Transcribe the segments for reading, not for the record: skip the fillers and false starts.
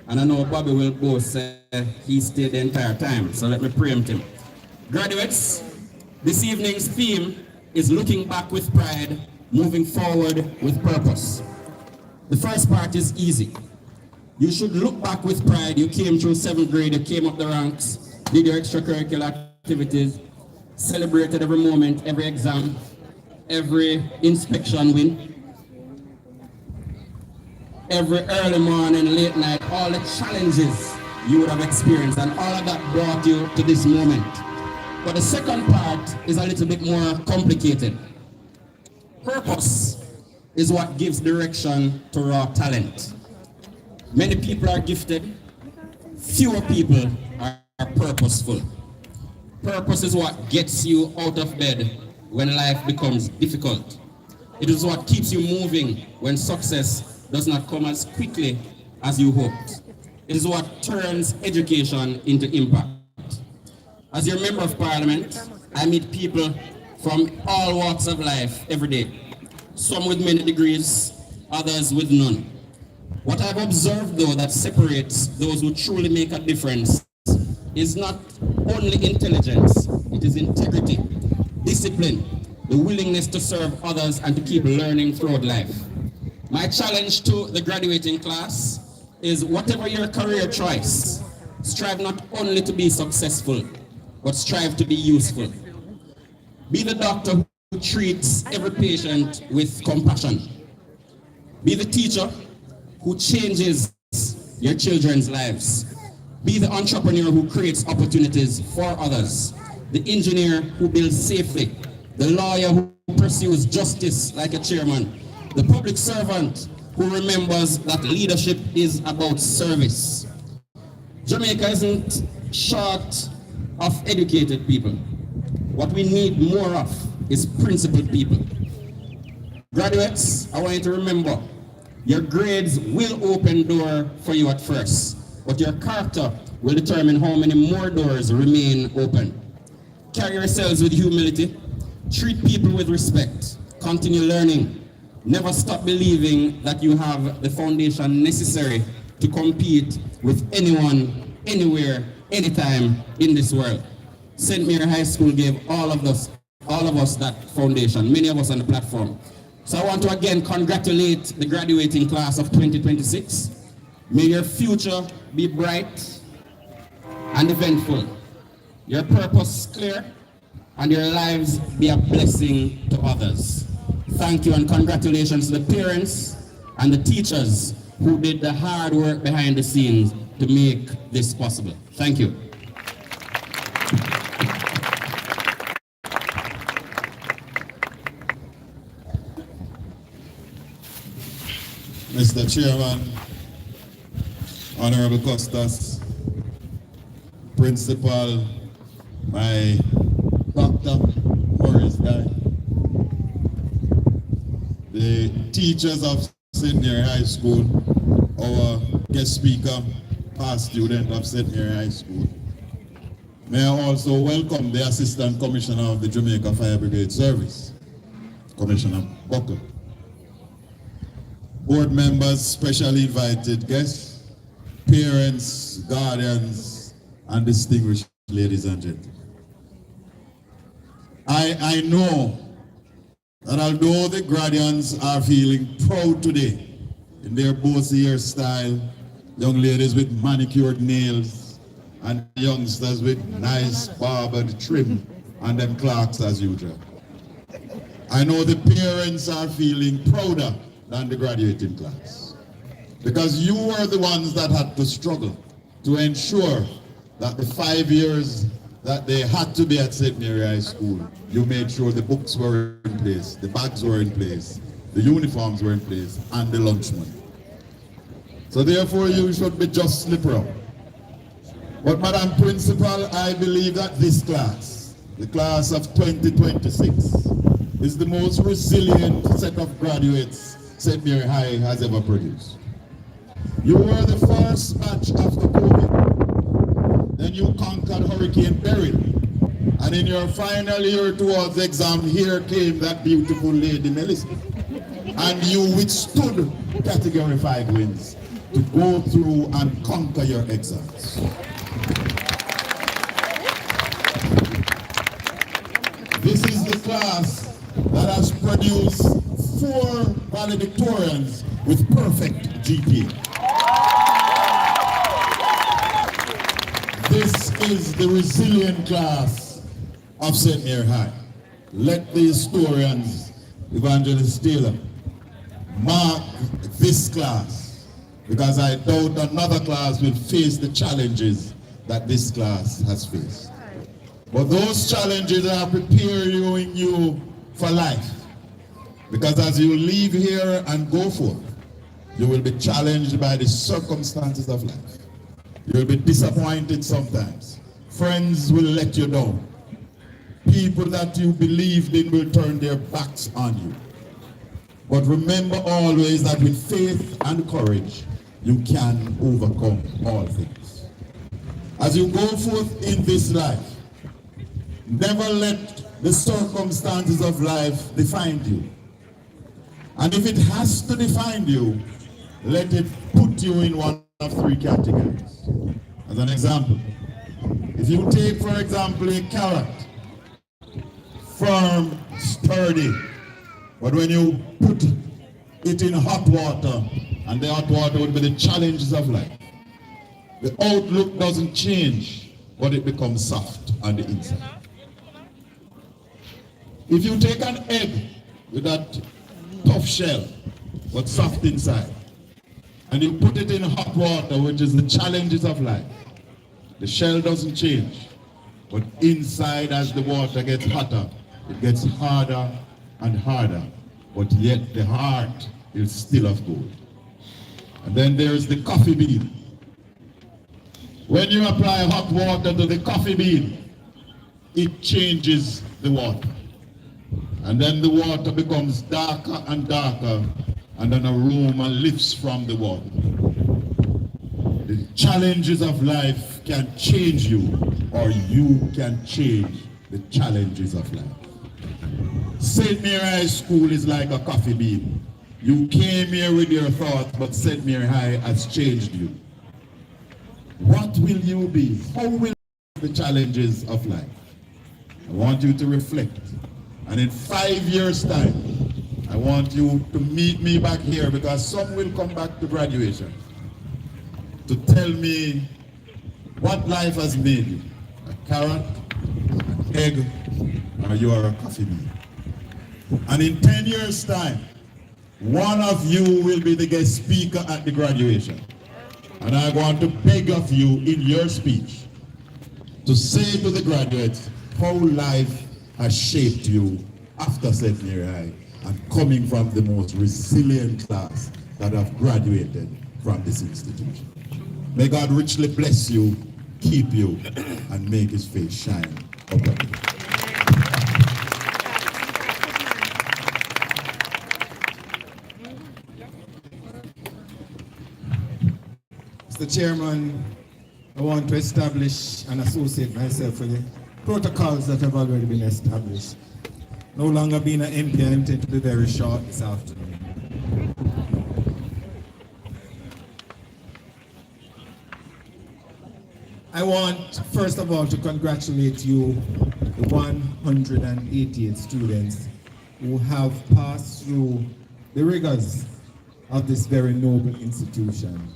And I know Bobby will go say he stayed the entire time, so let me preempt him. Graduates, this evening's theme is looking back with pride, moving forward with purpose. The first part is easy. You should look back with pride. You came through 7th grade, you came up the ranks, did your extracurricular activities, celebrated every moment, every exam, every inspection win, every early morning, late night, all the challenges you would have experienced, and all of that brought you to this moment. But the second part is a little bit more complicated. Purpose is what gives direction to raw talent. Many people are gifted, fewer people are purposeful. Purpose is what gets you out of bed when life becomes difficult. It is what keeps you moving when success does not come as quickly as you hoped. It is what turns education into impact. As your member of parliament, I meet people from all walks of life every day. Some with many degrees, others with none. What I've observed, though, that separates those who truly make a difference is not only intelligence, it is integrity, discipline, the willingness to serve others and to keep learning throughout life. My challenge to the graduating class is whatever your career choice, strive not only to be successful, but strive to be useful. Be the doctor who treats every patient with compassion. Be the teacher who changes your children's lives. Be the entrepreneur who creates opportunities for others. The engineer who builds safely. The lawyer who pursues justice like a chairman. The public servant who remembers that leadership is about service. Jamaica isn't short of educated people. What we need more of is principled people. Graduates, I want you to remember, your grades will open door for you at first, but your character will determine how many more doors remain open. Carry yourselves with humility, treat people with respect, continue learning, never stop believing that you have the foundation necessary to compete with anyone, anywhere, anytime in this world. St. Mary High School gave all of us that foundation, many of us on the platform. So I want to again congratulate the graduating class of 2026. May your future be bright and eventful, your purpose clear, and your lives be a blessing to others. Thank you and congratulations to the parents and the teachers who did the hard work behind the scenes to make this possible. Thank you. Mr. Chairman, Honorable Costas, Principal, my Dr. Morris Guy, the teachers of St. Mary High School, our guest speaker, past student of St. Mary High School. May I also welcome the Assistant Commissioner of the Jamaica Fire Brigade Service, Commissioner Buckle. Board members, specially invited guests, parents, guardians, and distinguished ladies and gentlemen. I know that although the graduates are feeling proud today in their bossy hairstyle, young ladies with manicured nails, and youngsters with nice barbered trim and them clocks as usual. I know the parents are feeling prouder than the graduating class, because you were the ones that had to struggle to ensure that the 5 years that they had to be at St. Mary High School, you made sure the books were in place, the bags were in place, the uniforms were in place, and the lunch money. So therefore you should be justly proud. But Madam Principal, I believe that this class, the class of 2026, is the most resilient set of graduates St. Mary High has ever produced. You were the first batch after COVID. Then you conquered Hurricane Beryl. And in your final year towards the exam, here came that beautiful lady, Melissa. And you withstood Category 5 winds. to go through and conquer your exams. This is the class that has produced 4 valedictorians with perfect GPA. This is the resilient class of St. Mary High. Let the historians, Evangelist Taylor, mark this class, because I doubt another class will face the challenges that this class has faced. But those challenges are preparing you for life, because as you leave here and go forth, you will be challenged by the circumstances of life. You will be disappointed sometimes. Friends will let you down. People that you believed in will turn their backs on you. But remember always that with faith and courage, you can overcome all things. As you go forth in this life, never let the circumstances of life define you. And if it has to define you, let it put you in one of 3 categories. As an example, if you take, for example, a carrot, firm, sturdy, but when you put it in hot water, and the hot water would be the challenges of life, the outlook doesn't change, but it becomes soft on the inside. If you take an egg with that tough shell, but soft inside, and you put it in hot water, which is the challenges of life, the shell doesn't change, but inside, as the water gets hotter, it gets harder and harder, but yet the heart is still of gold. And then there's the coffee bean. When you apply hot water to the coffee bean, it changes the water. And then the water becomes darker and darker, and an aroma lifts from the water. The challenges of life can change you, or you can change the challenges of life. St. Mary High School is like a coffee bean. You came here with your thoughts, but St. Mary High has changed you. What will you be? How will the challenges of life? I want you to reflect. And in 5 years' time, I want you to meet me back here, because some will come back to graduation to tell me what life has made you. A carrot, an egg, or you are a coffee bean. And in 10 years' time, one of you will be the guest speaker at the graduation. And I want to beg of you in your speech to say to the graduates how life has shaped you after St. Mary High and coming from the most resilient class that have graduated from this institution. May God richly bless you, keep you, and make his face shine upon you. Mr. Chairman, I want to establish and associate myself with the protocols that have already been established. No longer being an MP, I intend to be very short this afternoon. I want, first of all, to congratulate you, the 188 students who have passed through the rigors of this very noble institution.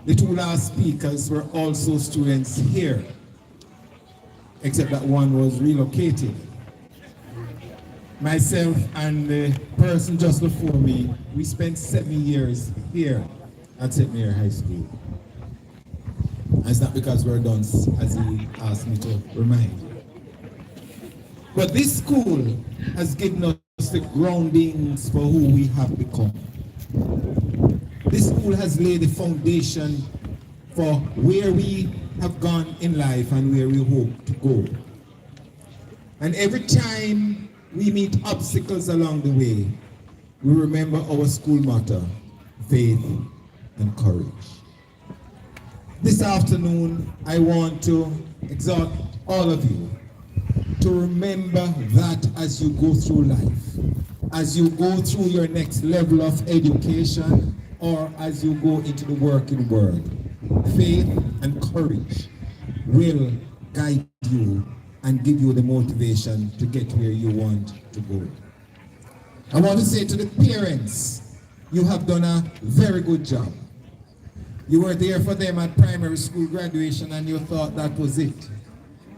The 2 last speakers were also students here, except that one was relocated. Myself and the person just before me, we spent 7 years here at St. Mary High School. And it's not because we're done, as he asked me to remind you. But this school has given us the groundings for who we have become. This school has laid the foundation for where we have gone in life and where we hope to go. And every time we meet obstacles along the way, we remember our school motto, faith and courage. This afternoon, I want to exhort all of you to remember that as you go through life, as you go through your next level of education, or as you go into the working world, faith and courage will guide you and give you the motivation to get where you want to go. I want to say to the parents, you have done a very good job. You were there for them at primary school graduation and you thought that was it.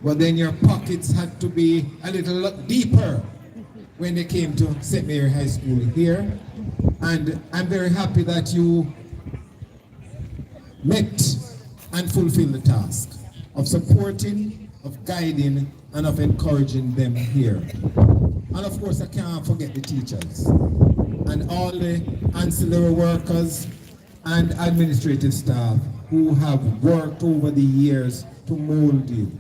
But then your pockets had to be a little deeper when they came to St. Mary High School here. And I'm very happy that you met and fulfilled the task of supporting, of guiding, and of encouraging them here. And of course, I can't forget the teachers and all the ancillary workers and administrative staff who have worked over the years to mold you,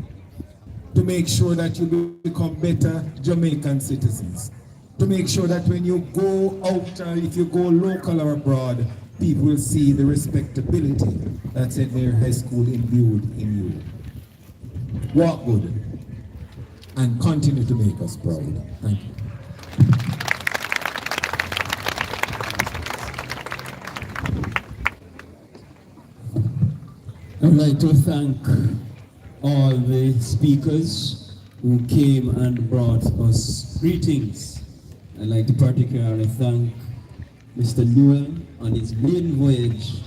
to make sure that you become better Jamaican citizens, to make sure that when you go out, or if you go local or abroad, people will see the respectability that's in their high school imbued in you. Walk good and continue to make us proud. Thank you. I'd like to thank all the speakers who came and brought us greetings. I'd like to particularly thank Mr. Newell on his maiden voyage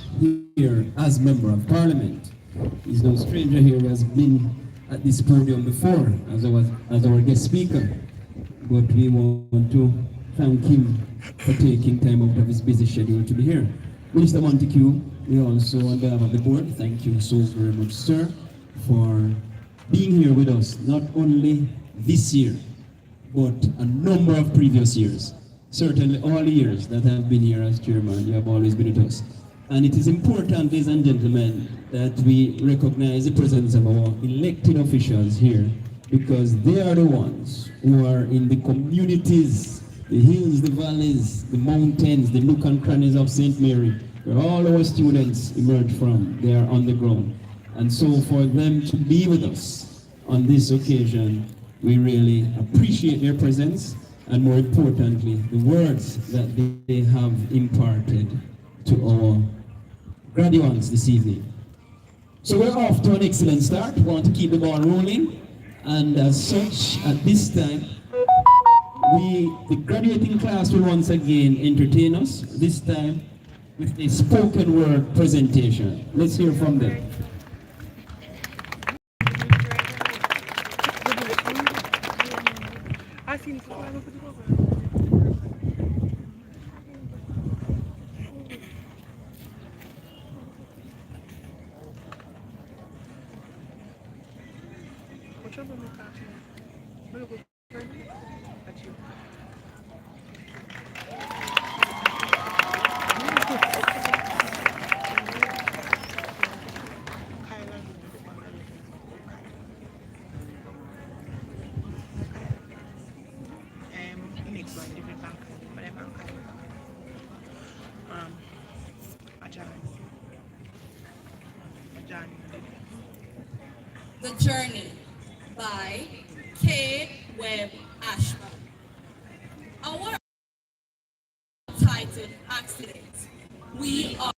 here as Member of Parliament. He's no stranger here, he has been at this podium before as our guest speaker. But we want to thank him for taking time out of his busy schedule to be here. Minister Montague, we also, on behalf of the board, thank you so very much, sir, for being here with us, not only this year, but a number of previous years. Certainly all the years that I've been here as chairman, you have always been with us. And it is important, ladies and gentlemen, that we recognize the presence of our elected officials here, because they are the ones who are in the communities, the hills, the valleys, the mountains, the nook and crannies of St. Mary, where all our students emerge from. They are on the ground. And so for them to be with us on this occasion, we really appreciate their presence, and more importantly, the words that they have imparted to our graduates this evening. So we're off to an excellent start. We want to keep the ball rolling, and as such, at this time, the graduating class will once again entertain us, this time with a spoken word presentation. Let's hear from them. The Journey by Kate Webb Ashman. Our titled Accident. We are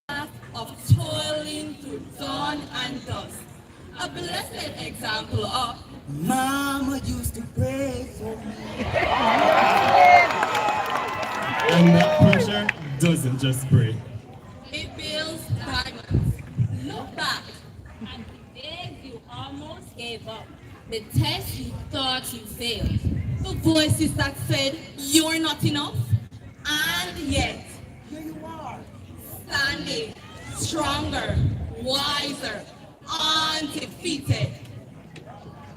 path of toiling through dawn and dusk. A blessed example of Mama used to pray for me. And that pressure doesn't just pray. It builds diamonds. Look back at the days you almost gave up. The test you thought you failed. The voices that said you're not enough. And yet, here you are. Standing stronger, wiser, undefeated.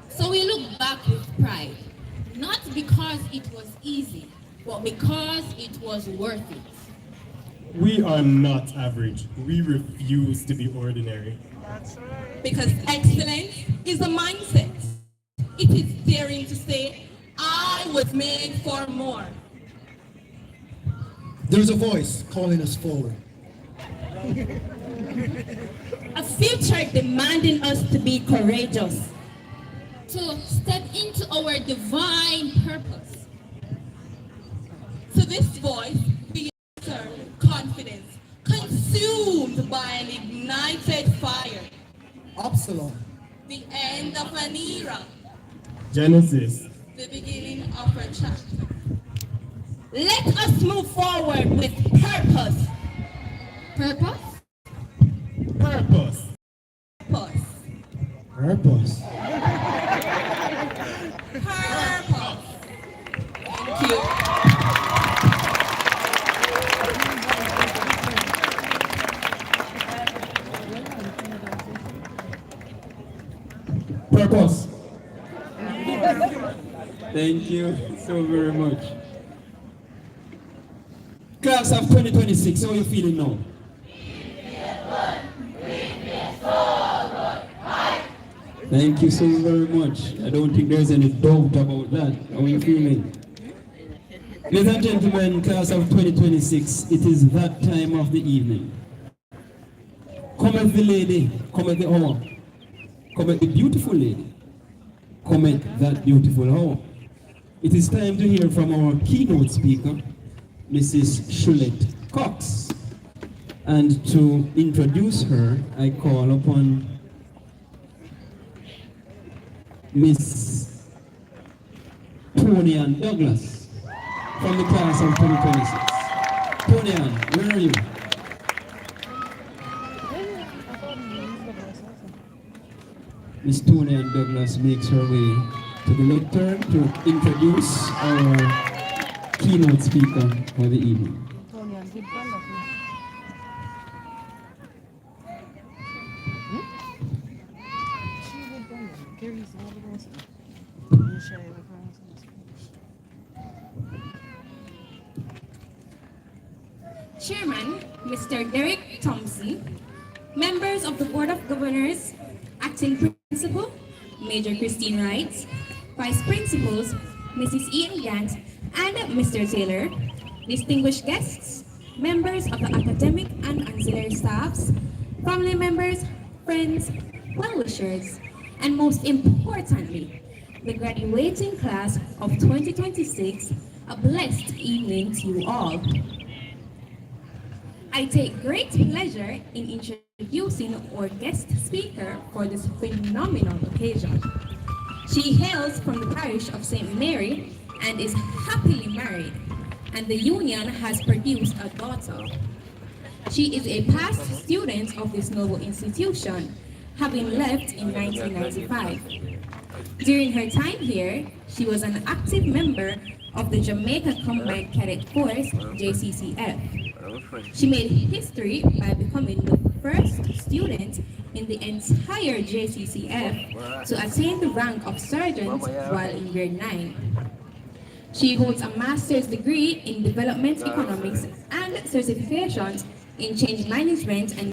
So we look back with pride. Not because it was easy, but because it was worth it. We are not average. We refuse to be ordinary. Because excellence is a mindset. It is daring to say, I was made for more. There's a voice calling us forward. A future demanding us to be courageous. To step into our divine purpose. To this voice, we answer confidence. consumed by an ignited fire. Absalom. The end of an era, Genesis. the beginning of a chapter. Let us move forward with purpose. Purpose? Purpose. Purpose. Purpose. Purpose. Thank you. Purpose. Thank you so very much. Class of 2026, how are you feeling now? Thank you so very much. I don't think there's any doubt about that. How are you feeling? Ladies and gentlemen, class of 2026, it is that time of the evening. Cometh the lady, cometh the hour. Cometh the beautiful lady. Cometh that beautiful hour. It is time to hear from our keynote speaker, Mrs. Shulette Cox. And to introduce her, I call upon Miss Tony Ann Douglas from the class of 2026. Tony Ann, where are you? Miss Tony Ann Douglas makes her way to the lectern to introduce our keynote speaker for the evening. Chairman, Mr. Derek Thompson, members of the Board of Governors, Acting Principal, Major Christine Wright, Vice Principals, Mrs. Ian Gant, and Mr. Taylor, distinguished guests, members of the academic and ancillary staffs, family members, friends, well-wishers, and most importantly, the graduating class of 2026, a blessed evening to you all. I take great pleasure in introducing our guest speaker for this phenomenal occasion. She hails from the parish of St. Mary and is happily married, and the union has produced a daughter. She is a past student of this noble institution, having left in 1995. During her time here, she was an active member of the Jamaica Combined Cadet Force, JCCF. She made history by becoming the first student in the entire JCCF to attain the rank of sergeant while in grade 9. She holds a master's degree in development economics and certifications in change management and